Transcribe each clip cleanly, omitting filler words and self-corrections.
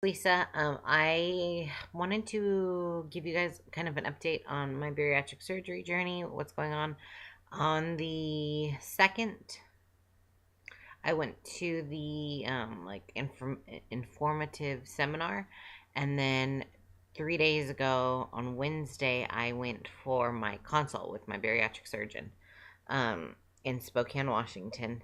Lisa, I wanted to give you guys kind of an update on my bariatric surgery journey, what's going on. On the second, I went to the informative seminar, and then 3 days ago on Wednesday, I went for my consult with my bariatric surgeon in Spokane, Washington,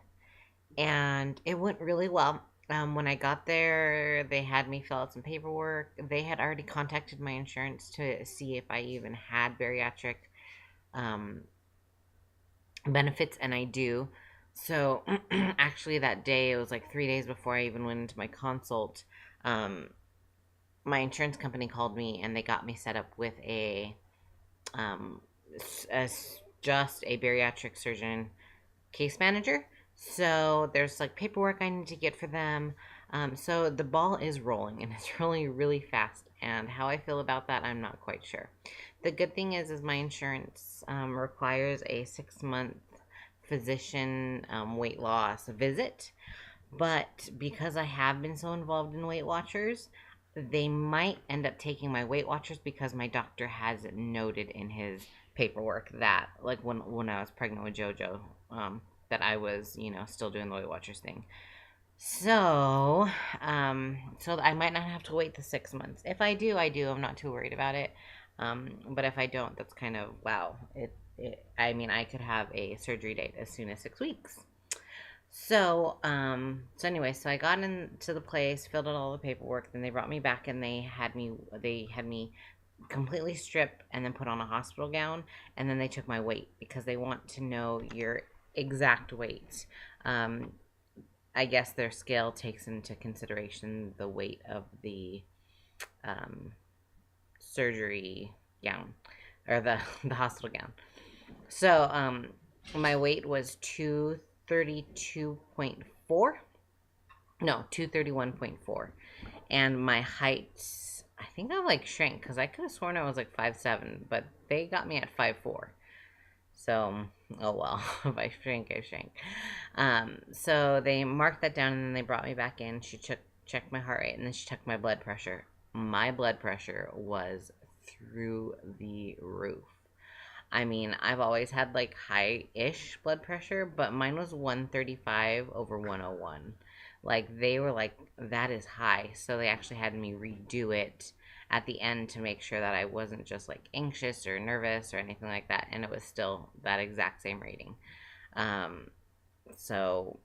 and it went really well. When I got there, they had me fill out some paperwork. They had already contacted my insurance to see if I even had bariatric um, benefits, and I do. So, actually, that day, it was like 3 days before I even went into my consult. Um, my insurance company called me and they got me set up with um, just a bariatric surgeon case manager. So there's like paperwork I need to get for them. So the ball is rolling and it's rolling really fast. And how I feel about that, I'm not quite sure. The good thing is my insurance requires a 6 month physician weight loss visit. But because I have been so involved in Weight Watchers, they might end up taking my Weight Watchers because my doctor has noted in his paperwork that, like when I was pregnant with JoJo, that I was, still doing the Weight Watchers thing. So I might not have to wait the 6 months. If I do, I do. I'm not too worried about it. But if I don't, that's kind of wow. I mean, I could have a surgery date as soon as 6 weeks. So anyway, so I got into the place, filled out all the paperwork, then they brought me back and they had me completely strip and then put on a hospital gown, and then they took my weight because they want to know your exact weight. Um, I guess their scale takes into consideration the weight of the um, surgery gown or the the hospital gown. So my weight was 232.4. No, 231.4. And my height, I think I like shrank because I could have sworn I was like 5'7", but they got me at 5'4". So, oh well, if I shrink, I shrink. So they marked that down and then they brought me back in. She checked my heart rate and then she checked my blood pressure. My blood pressure was through the roof. I mean, I've always had like high-ish blood pressure, but mine was 135 over 101. Like they were like, that is high. So they actually had me redo it at the end to make sure that I wasn't just like anxious or nervous or anything like that. And it was still that exact same rating. Um, so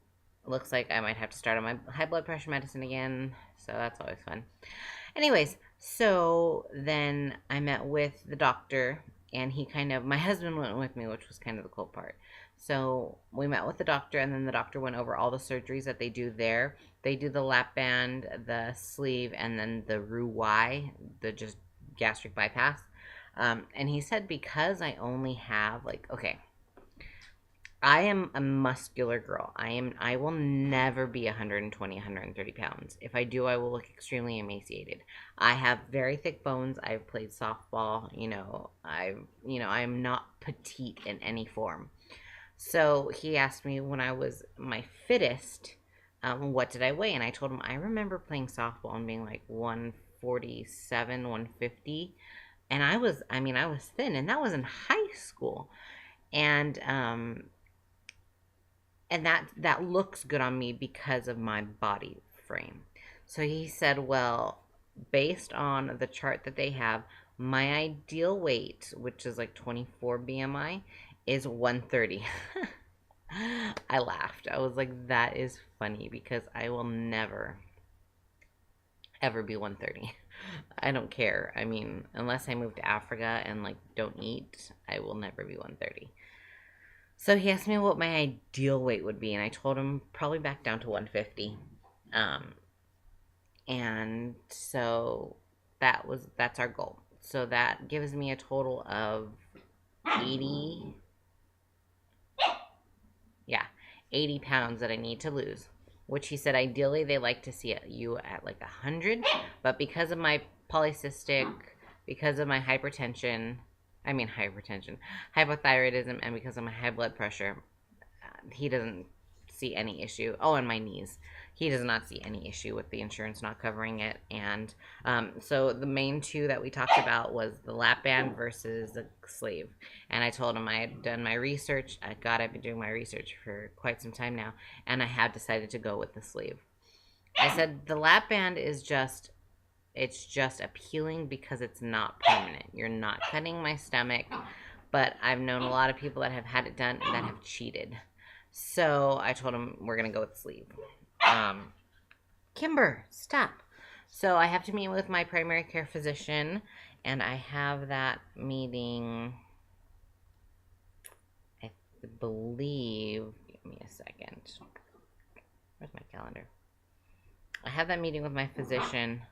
looks like I might have to start on my high blood pressure medicine again. So that's always fun. Anyways, so then I met with the doctor, and my husband went with me, which was kind of the cool part. So we met with the doctor, and then the doctor went over all the surgeries that they do there. They do the lap band, the sleeve, and then the Roux-Y, the just gastric bypass. And he said because I only have like, okay, I am a muscular girl. I will never be 120, 130 pounds. If I do, I will look extremely emaciated. I have very thick bones. I've played softball, I'm not petite in any form. So he asked me when I was my fittest, what did I weigh? And I told him I remember playing softball and being like 147, 150. And I was thin, and that was in high school. And that looks good on me because of my body frame. So he said, well, based on the chart that they have, my ideal weight, which is like 24 BMI, is 130. I laughed. I was like, that is funny because I will never, ever be 130. I don't care. I mean, unless I move to Africa and like don't eat, I will never be 130. So he asked me what my ideal weight would be, and I told him probably back down to 150. Um, and so that's our goal. So that gives me a total of 80, yeah, 80 pounds that I need to lose. Which he said ideally they like to see you at like 100, but because of my polycystic, because of my hypertension, hypothyroidism, and because of my high blood pressure, he doesn't see any issue. Oh, and my knees. he does not see any issue with the insurance not covering it. And so the main two that we talked about was the lap band versus the sleeve. And I told him I had done my research. I've been doing my research for quite some time now, and I had decided to go with the sleeve. I said the lap band is just, it's just appealing because it's not permanent. You're not cutting my stomach, but I've known a lot of people that have had it done and that have cheated. So I told him we're gonna go with the sleeve. Kimber, stop. So I have to meet with my primary care physician, and I have that meeting, I believe, give me a second. Where's my calendar? I have that meeting with my physician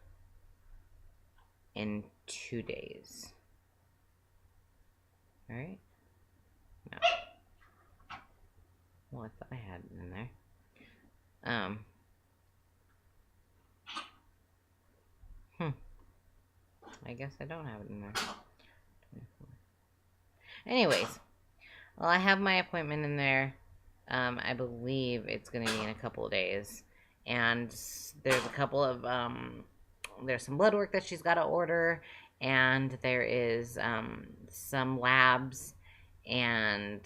in 2 days. All right? No. Well, I thought I had it in there. I guess I don't have it in there. Anyways, well, I have my appointment in there. I believe it's going to be in a couple of days. And there's a couple of, there's some blood work that she's got to order. And there is some labs. And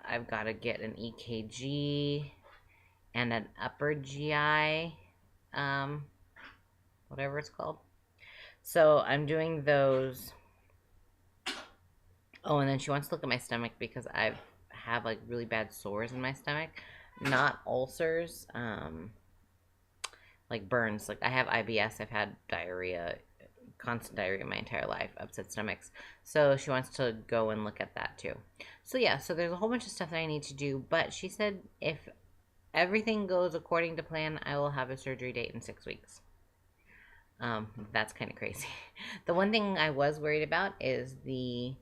I've got to get an EKG and an upper GI, whatever it's called. So I'm doing those. Oh, and then she wants to look at my stomach because I have like really bad sores in my stomach. Not ulcers, like burns. Like I have IBS. I've had diarrhea, constant diarrhea my entire life, upset stomachs. So she wants to go and look at that too. So yeah, so there's a whole bunch of stuff that I need to do. But she said if everything goes according to plan, I will have a surgery date in 6 weeks. That's kind of crazy. The one thing I was worried about is the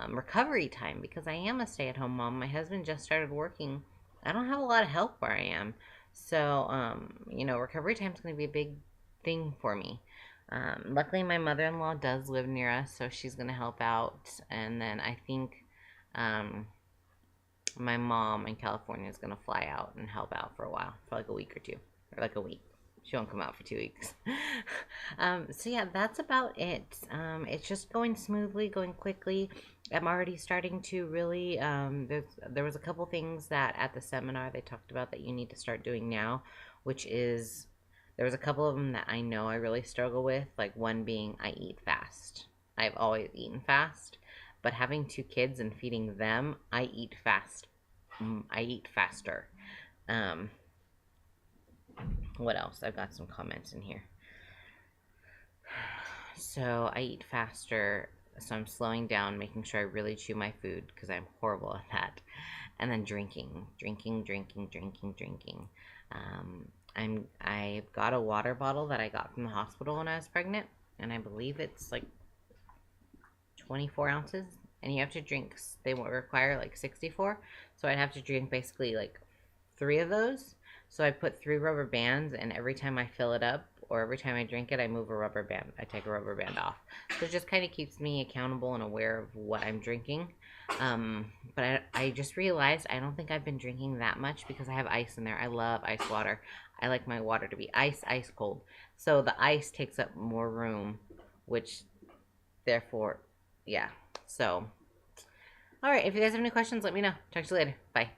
recovery time, because I am a stay-at-home mom. My husband just started working. I don't have a lot of help where I am. So, you know, recovery time is going to be a big thing for me. Luckily, my mother-in-law does live near us, so she's going to help out. And then I think my mom in California is going to fly out and help out for a while, for like a week or two, or like a week. She won't come out for 2 weeks. So yeah, that's about it. It's just going smoothly, going quickly. I'm already starting to really, there was a couple things that at the seminar they talked about that you need to start doing now, which is, there was a couple of them that I know I really struggle with, like one being I eat fast. I've always eaten fast, but having 2 kids and feeding them, I eat fast. I eat faster. What else? I've got some comments in here. So I eat faster, so I'm slowing down, making sure I really chew my food because I'm horrible at that. And then drinking. I've got a water bottle that I got from the hospital when I was pregnant, and I believe it's like 24 ounces, and you have to drink, they require like 64, so I'd have to drink basically like 3 of those. So I put 3 rubber bands, and every time I fill it up, or every time I drink it, I move a rubber band. I take a rubber band off. So it just kind of keeps me accountable and aware of what I'm drinking. But I just realized I don't think I've been drinking that much because I have ice in there. I love ice water. I like my water to be ice cold. So the ice takes up more room, which therefore, yeah. So, all right. If you guys have any questions, let me know. Talk to you later. Bye.